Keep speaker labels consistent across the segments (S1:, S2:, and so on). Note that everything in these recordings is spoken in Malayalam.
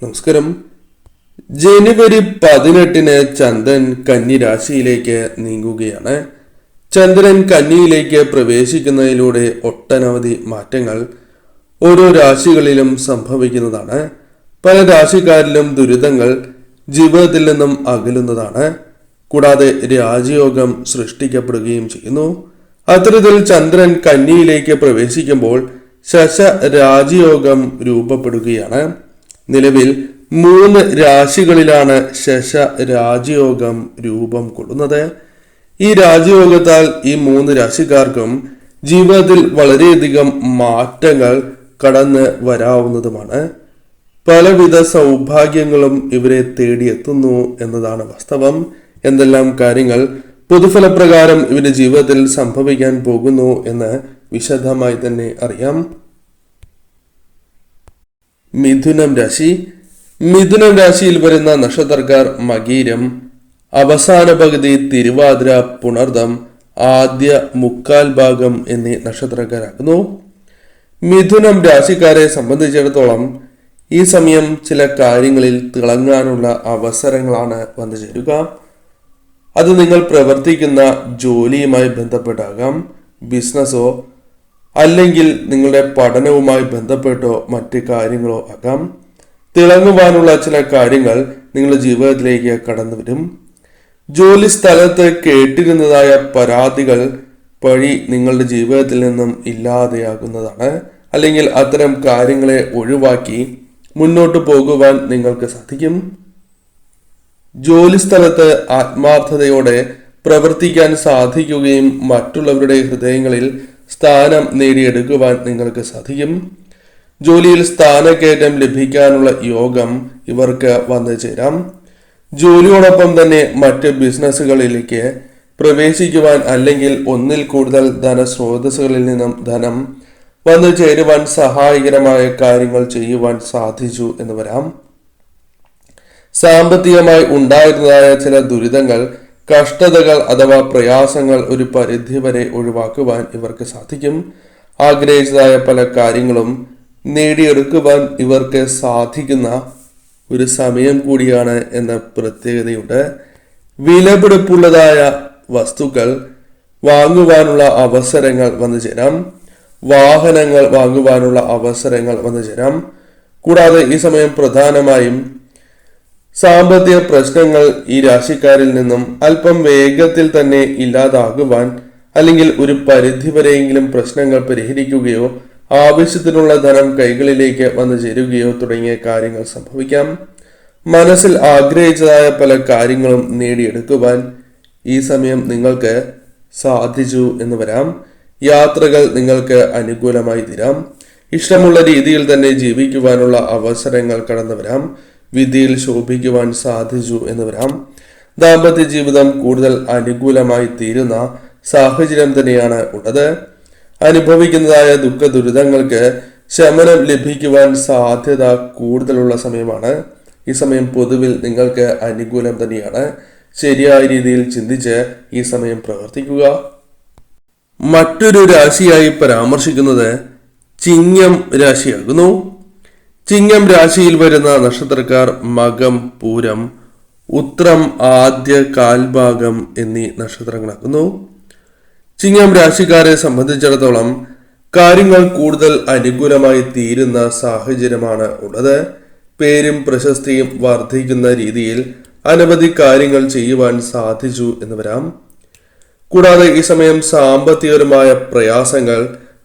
S1: നമസ്കാരം. ജനുവരി 18 ചന്ദ്രൻ കന്നി രാശിയിലേക്ക് നീങ്ങുകയാണ്. ചന്ദ്രൻ കന്നിയിലേക്ക് പ്രവേശിക്കുന്നതിലൂടെ ഒട്ടനവധി മാറ്റങ്ങൾ ഓരോ രാശികളിലും സംഭവിക്കുന്നതാണ്. പല രാശിക്കാരിലും ദുരിതങ്ങൾ ജീവിതത്തിൽ നിന്നും അകലുന്നതാണ്. കൂടാതെ രാജയോഗം സൃഷ്ടിക്കപ്പെടുകയും ചെയ്യുന്നു. അത്തരത്തിൽ ചന്ദ്രൻ കന്നിയിലേക്ക് പ്രവേശിക്കുമ്പോൾ ശശ രാജയോഗം രൂപപ്പെടുകയാണ്. നിലവിൽ 3 രാശികളിലാണ് ശശ രാജയോഗം രൂപം കൊള്ളുന്നത്. ഈ രാജയോഗത്താൽ ഈ 3 രാശിക്കാർക്കും ജീവിതത്തിൽ വളരെയധികം മാറ്റങ്ങൾ കടന്ന് വരാവുന്നതുമാണ്. പലവിധ സൗഭാഗ്യങ്ങളും ഇവരെ തേടിയെത്തുന്നു എന്നതാണ് വാസ്തവം. എന്തെല്ലാം കാര്യങ്ങൾ പൊതുഫലപ്രകാരം ഇവരുടെ ജീവിതത്തിൽ സംഭവിക്കാൻ പോകുന്നു എന്ന് വിശദമായി തന്നെ അറിയാം. മിഥുനം രാശി. മിഥുനം രാശിയിൽ വരുന്ന നക്ഷത്രക്കാർ മകീരം, അവസാന പകുതി തിരുവാതിര, പുണർദം, ആദ്യ മുക്കാൽ ഭാഗം എന്നീ നക്ഷത്രക്കാരാകുന്നു. മിഥുനം രാശിക്കാരെ സംബന്ധിച്ചിടത്തോളം ഈ സമയം ചില കാര്യങ്ങളിൽ തിളങ്ങാനുള്ള അവസരങ്ങളാണ് വന്നു ചേരുക. അത് നിങ്ങൾ പ്രവർത്തിക്കുന്ന ജോലിയുമായി ബന്ധപ്പെട്ടാകാം, ബിസിനസ്സോ അല്ലെങ്കിൽ നിങ്ങളുടെ പഠനവുമായി ബന്ധപ്പെട്ടോ മറ്റ് കാര്യങ്ങളോ ആകാം. തിളങ്ങുവാനുള്ള ചില കാര്യങ്ങൾ നിങ്ങളുടെ ജീവിതത്തിലേക്ക് കടന്നു വരും. ജോലി സ്ഥലത്ത് കേട്ടിരുന്നതായ പരാതികൾ വഴി നിങ്ങളുടെ ജീവിതത്തിൽ നിന്നും ഇല്ലാതെയാകുന്നതാണ്. അല്ലെങ്കിൽ അത്തരം കാര്യങ്ങളെ ഒഴിവാക്കി മുന്നോട്ട് പോകുവാൻ നിങ്ങൾക്ക് സാധിക്കും. ജോലി സ്ഥലത്ത് ആത്മാർത്ഥതയോടെ പ്രവർത്തിക്കാൻ സാധിക്കുകയും മറ്റുള്ളവരുടെ ഹൃദയങ്ങളിൽ സ്ഥാനം നേടിയെടുക്കുവാൻ നിങ്ങൾക്ക് സാധിക്കും. ജോലിയിൽ സ്ഥാനക്കയറ്റം ലഭിക്കാനുള്ള യോഗം ഇവർക്ക് വന്നു ചേരാം. ജോലിയോടൊപ്പം തന്നെ മറ്റ് ബിസിനസ്സുകളിലേക്ക് പ്രവേശിക്കുവാൻ അല്ലെങ്കിൽ ഒന്നിൽ കൂടുതൽ ധനസ്രോതസ്സുകളിൽ നിന്നും ധനം വന്നു ചേരുവാൻ സഹായകരമായ കാര്യങ്ങൾ ചെയ്യുവാൻ സാധിച്ചു എന്ന് വരാം. സാമ്പത്തികമായി ഉണ്ടായിരുന്നതായ ചില ദുരിതങ്ങൾ, കഷ്ടതകൾ അഥവാ പ്രയാസങ്ങൾ ഒരു പരിധിവരെ ഒഴിവാക്കുവാൻ ഇവർക്ക് സാധിക്കും. ആഗ്രഹിച്ചതായ പല കാര്യങ്ങളും നേടിയെടുക്കുവാൻ ഇവർക്ക് സാധിക്കുന്ന ഒരു സമയം കൂടിയാണ് എന്ന പ്രത്യേകതയുണ്ട്. വിലപിടിപ്പുള്ളതായ വസ്തുക്കൾ വാങ്ങുവാനുള്ള അവസരങ്ങൾ വന്നു ചേരാം. വാഹനങ്ങൾ വാങ്ങുവാനുള്ള അവസരങ്ങൾ വന്നു ചേരാം. കൂടാതെ ഈ സമയം പ്രധാനമായും സാമ്പത്തിക പ്രശ്നങ്ങൾ ഈ രാശിക്കാരിൽ നിന്നും അല്പം വേഗത്തിൽ തന്നെ ഇല്ലാതാകുവാൻ അല്ലെങ്കിൽ ഒരു പരിധിവരെയെങ്കിലും പ്രശ്നങ്ങൾ പരിഹരിക്കുകയോ ആവശ്യത്തിനുള്ള ധനം കൈകളിലേക്ക് വന്നു ചേരുകയോ തുടങ്ങിയ കാര്യങ്ങൾ സംഭവിക്കാം. മനസ്സിൽ ആഗ്രഹിച്ചതായ പല കാര്യങ്ങളും നേടിയെടുക്കുവാൻ ഈ സമയം നിങ്ങൾക്ക് സാധിച്ചു എന്ന് വരാം. യാത്രകൾ നിങ്ങൾക്ക് അനുകൂലമായി തീരാം. ഇഷ്ടമുള്ള രീതിയിൽ തന്നെ ജീവിക്കുവാനുള്ള അവസരങ്ങൾ കടന്നു വരാം. വിധിയിൽ ശോഭിക്കുവാൻ സാധിച്ചു എന്ന് വരാം. ദാമ്പത്യ ജീവിതം കൂടുതൽ അനുകൂലമായി തീരുന്ന സാഹചര്യം തന്നെയാണ് ഉള്ളത്. അനുഭവിക്കുന്നതായ ദുഃഖ ദുരിതങ്ങൾക്ക് ശമനം ലഭിക്കുവാൻ സാധ്യത കൂടുതലുള്ള സമയമാണ്. ഈ സമയം പൊതുവിൽ നിങ്ങൾക്ക് അനുകൂലം തന്നെയാണ്. ശരിയായ രീതിയിൽ ചിന്തിച്ച് ഈ സമയം പ്രവർത്തിക്കുക. മറ്റൊരു രാശിയായി പരാമർശിക്കുന്നത് ചിങ്ങം രാശിയാകുന്നു. ചിങ്ങം രാശിയിൽ വരുന്ന നക്ഷത്രക്കാർ മകം, പൂരം, ഉത്രം, ആദ്യ കാൽഭാഗം എന്നീ നക്ഷത്രങ്ങളാകുന്നു. ചിങ്ങം രാശിക്കാരെ സംബന്ധിച്ചിടത്തോളം കാര്യങ്ങൾ കൂടുതൽ അനുകൂലമായി തീരുന്ന സാഹചര്യമാണ് ഉള്ളത്. പേരും പ്രശസ്തിയും വർദ്ധിക്കുന്ന രീതിയിൽ അനവധി കാര്യങ്ങൾ ചെയ്യുവാൻ സാധിച്ചു എന്ന് വരാം. കൂടാതെ ഈ സമയം സാമ്പത്തികപരമായ പ്രയാസങ്ങൾ,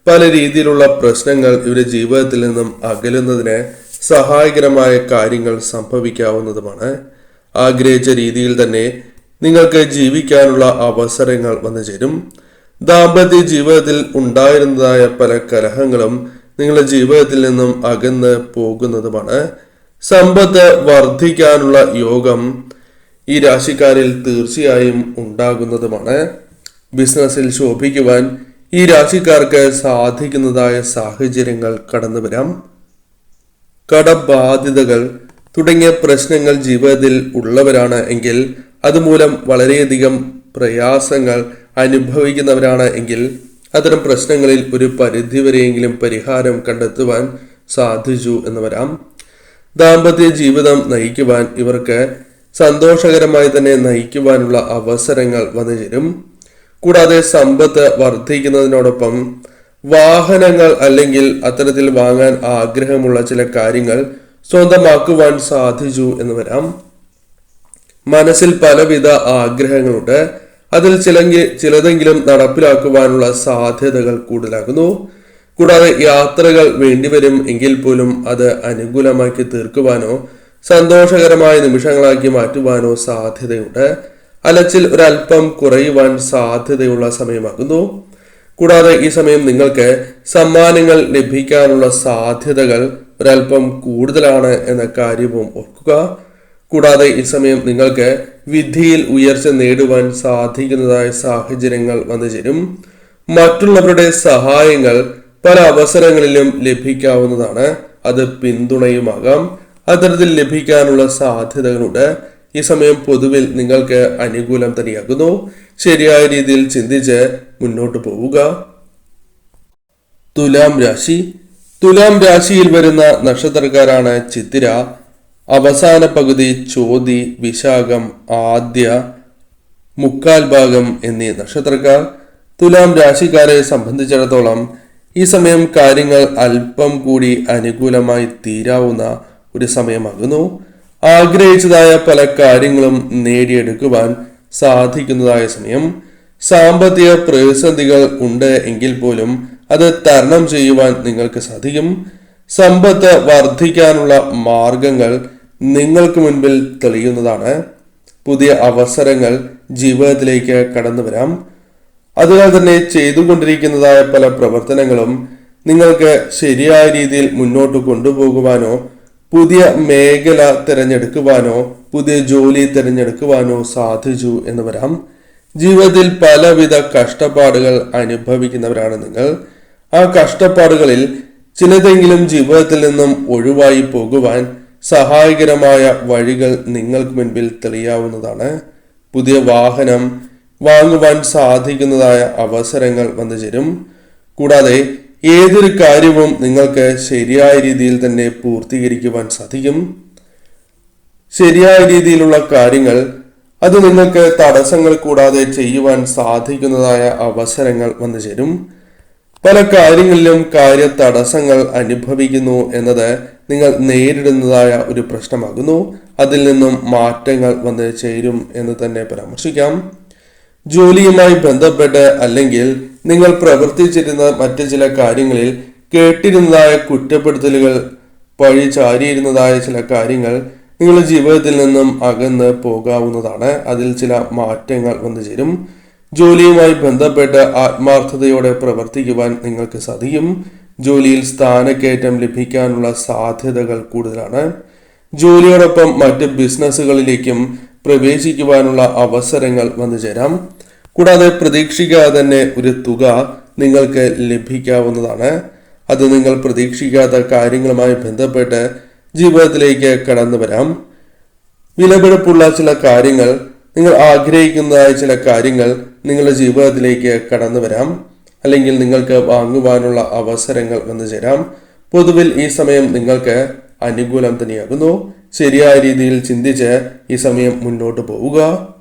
S1: പല രീതിയിലുള്ള പ്രശ്നങ്ങൾ ഇവരുടെ ജീവിതത്തിൽ നിന്നും അകലുന്നതിന് സഹായകരമായ കാര്യങ്ങൾ സംഭവിക്കാവുന്നതുമാണ്. ആഗ്രഹിച്ച രീതിയിൽ തന്നെ നിങ്ങൾക്ക് ജീവിക്കാനുള്ള അവസരങ്ങൾ വന്നു ചേരും. ദാമ്പത്യ ജീവിതത്തിൽ ഉണ്ടായിരുന്നതായ പല കലഹങ്ങളും നിങ്ങളുടെ ജീവിതത്തിൽ നിന്നും അകന്ന് പോകുന്നതുമാണ്. സമ്പത്ത് വർദ്ധിക്കാനുള്ള യോഗം ഈ രാശിക്കാരിൽ തീർച്ചയായും ഉണ്ടാകുന്നതുമാണ്. ബിസിനസ്സിൽ ശോഭിക്കുവാൻ ഈ രാശിക്കാർക്ക് സാധിക്കുന്നതായ സാഹചര്യങ്ങൾ കടന്നു വരാം. കടബാധ്യതകൾ തുടങ്ങിയ പ്രശ്നങ്ങൾ ജീവിതത്തിൽ ഉള്ളവരാണ് എങ്കിൽ, അതുമൂലം വളരെയധികം പ്രയാസങ്ങൾ അനുഭവിക്കുന്നവരാണ് എങ്കിൽ അത്തരം പ്രശ്നങ്ങളിൽ ഒരു പരിധിവരെയെങ്കിലും പരിഹാരം കണ്ടെത്തുവാൻ സാധിച്ചു എന്ന് വരാം. ദാമ്പത്യ ജീവിതം നയിക്കുവാൻ ഇവർക്ക് സന്തോഷകരമായി തന്നെ നയിക്കുവാനുള്ള അവസരങ്ങൾ വന്നു ചേരും. കൂടാതെ സമ്പത്ത് വർദ്ധിക്കുന്നതിനോടൊപ്പം വാഹനങ്ങൾ അല്ലെങ്കിൽ അത്തരത്തിൽ വാങ്ങാൻ ആഗ്രഹമുള്ള ചില കാര്യങ്ങൾ സ്വന്തമാക്കുവാൻ സാധിച്ചു എന്ന് വരാം. മനസ്സിൽ പലവിധ ആഗ്രഹങ്ങളുണ്ട്. അതിൽ ചിലതെങ്കിലും നടപ്പിലാക്കുവാനുള്ള സാധ്യതകൾ കൂടുതലാകുന്നു. കൂടാതെ യാത്രകൾ വേണ്ടിവരും എങ്കിൽ പോലും അത് അനുകൂലമാക്കി തീർക്കുവാനോ സന്തോഷകരമായ നിമിഷങ്ങളാക്കി മാറ്റുവാനോ സാധ്യതയുണ്ട്. അലച്ചിൽ ഒരല്പം കുറയുവാൻ സാധ്യതയുള്ള സമയമാകുന്നു. കൂടാതെ ഈ സമയം നിങ്ങൾക്ക് സമ്മാനങ്ങൾ ലഭിക്കാനുള്ള സാധ്യതകൾ ഒരല്പം കൂടുതലാണ് എന്ന കാര്യവും ഓർക്കുക. കൂടാതെ ഈ സമയം നിങ്ങൾക്ക് വിധിയിൽ ഉയർച്ച നേടുവാൻ സാധിക്കുന്നതായ സാഹചര്യങ്ങൾ വന്നു ചേരും. മറ്റുള്ളവരുടെ സഹായങ്ങൾ പല അവസരങ്ങളിലും ലഭിക്കാവുന്നതാണ്. അത് പിന്തുണയുമാകാം. അത്തരത്തിൽ ലഭിക്കാനുള്ള സാധ്യതകളുണ്ട്. ഈ സമയം പൊതുവിൽ നിങ്ങൾക്ക് അനുകൂലം തന്നെയാകുന്നു. ശരിയായ രീതിയിൽ ചിന്തിച്ച് മുന്നോട്ട് പോവുക. തുലാം രാശി. തുലാം രാശിയിൽ വരുന്ന നക്ഷത്രക്കാരാണ് ചിത്തിര, അവസാന പകുതി ചോതി, വിശാഖം, ആദ്യ മുക്കാൽ ഭാഗം എന്നീ നക്ഷത്രക്കാർ. തുലാം രാശിക്കാരെ സംബന്ധിച്ചിടത്തോളം ഈ സമയം കാര്യങ്ങൾ അല്പം കൂടി അനുകൂലമായി തീരാവുന്ന ഒരു സമയമാകുന്നു. ആഗ്രഹിച്ചതായ പല കാര്യങ്ങളും നേടിയെടുക്കുവാൻ സാധിക്കുന്നതായ സമയം. സാമ്പത്തിക പ്രതിസന്ധികൾ ഉണ്ട് എങ്കിൽ പോലും അത് തരണം ചെയ്യുവാൻ നിങ്ങൾക്ക് സാധിക്കും. സമ്പത്ത് വർദ്ധിക്കാനുള്ള മാർഗങ്ങൾ നിങ്ങൾക്ക് മുൻപിൽ തെളിയുന്നതാണ്. പുതിയ അവസരങ്ങൾ ജീവിതത്തിലേക്ക് കടന്നു വരാം. അതിനാൽ തന്നെ ചെയ്തുകൊണ്ടിരിക്കുന്നതായ പല പ്രവർത്തനങ്ങളും നിങ്ങൾക്ക് ശരിയായ രീതിയിൽ മുന്നോട്ട് കൊണ്ടുപോകുവാനോ പുതിയ മേഖല തിരഞ്ഞെടുക്കുവാനോ പുതിയ ജോലി തിരഞ്ഞെടുക്കുവാനോ സാധിച്ചു എന്ന് വരാം. ജീവിതത്തിൽ പലവിധ കഷ്ടപ്പാടുകൾ അനുഭവിക്കുന്നവരാണ് നിങ്ങൾ. ആ കഷ്ടപ്പാടുകളിൽ ചിലതെങ്കിലും ജീവിതത്തിൽ നിന്നും ഒഴിവായി പോകുവാൻ സഹായകരമായ വഴികൾ നിങ്ങൾക്ക് മുൻപിൽ തെളിയാവുന്നതാണ്. പുതിയ വാഹനം വാങ്ങുവാൻ സാധിക്കുന്നതായ അവസരങ്ങൾ വന്നു ചേരും. കൂടാതെ ഏതൊരു കാര്യവും നിങ്ങൾക്ക് ശരിയായ രീതിയിൽ തന്നെ പൂർത്തീകരിക്കുവാൻ സാധിക്കും. ശരിയായ രീതിയിലുള്ള കാര്യങ്ങൾ അത് നിങ്ങൾക്ക് തടസ്സങ്ങൾ കൂടാതെ ചെയ്യുവാൻ സാധിക്കുന്നതായ അവസരങ്ങൾ വന്നു ചേരും. പല കാര്യങ്ങളിലും കാര്യ തടസ്സങ്ങൾ അനുഭവിക്കുന്നു എന്നത് നിങ്ങൾ നേരിടുന്നതായ ഒരു പ്രശ്നമാകുന്നു. അതിൽ നിന്നും മാറ്റങ്ങൾ വന്ന് ചേരും എന്ന് തന്നെ പരാമർശിക്കാം. ജോലിയുമായി ബന്ധപ്പെട്ട് അല്ലെങ്കിൽ നിങ്ങൾ പ്രവർത്തിച്ചിരുന്ന മറ്റു ചില കാര്യങ്ങളിൽ കേട്ടിരുന്നതായ കുറ്റപ്പെടുത്തലുകൾ, പഴി ചാരിയിരുന്നതായ ചില കാര്യങ്ങൾ നിങ്ങളുടെ ജീവിതത്തിൽ നിന്നും അകന്ന് പോകാവുന്നതാണ്. അതിൽ ചില മാറ്റങ്ങൾ വന്നു ചേരും. ജോലിയുമായി ബന്ധപ്പെട്ട് ആത്മാർത്ഥതയോടെ പ്രവർത്തിക്കുവാൻ നിങ്ങൾക്ക് സാധിക്കും. ജോലിയിൽ സ്ഥാനക്കയറ്റം ലഭിക്കാനുള്ള സാധ്യതകൾ കൂടുതലാണ്. ജോലിയോടൊപ്പം മറ്റ് ബിസിനസ്സുകളിലേക്കും പ്രവേശിക്കുവാനുള്ള അവസരങ്ങൾ വന്നു ചേരാം. കൂടാതെ പ്രതീക്ഷിക്കാതെ തന്നെ ഒരു തുക നിങ്ങൾക്ക് ലഭിക്കാവുന്നതാണ്. അത് നിങ്ങൾ പ്രതീക്ഷിക്കാത്ത കാര്യങ്ങളുമായി ബന്ധപ്പെട്ട് ജീവിതത്തിലേക്ക് കടന്നു വരാം. വിലപിടിപ്പുള്ള ചില കാര്യങ്ങൾ, നിങ്ങൾ ആഗ്രഹിക്കുന്നതായ ചില കാര്യങ്ങൾ നിങ്ങളുടെ ജീവിതത്തിലേക്ക് കടന്നു വരാം. അല്ലെങ്കിൽ നിങ്ങൾക്ക് വാങ്ങുവാനുള്ള അവസരങ്ങൾ വന്നു ചേരാം. പൊതുവിൽ ഈ സമയം നിങ്ങൾക്ക് അനുകൂലം തന്നെയാകുന്നു. ശരിയായ രീതിയിൽ ചിന്തിച്ച് ഈ സമയം മുന്നോട്ട് പോവുക.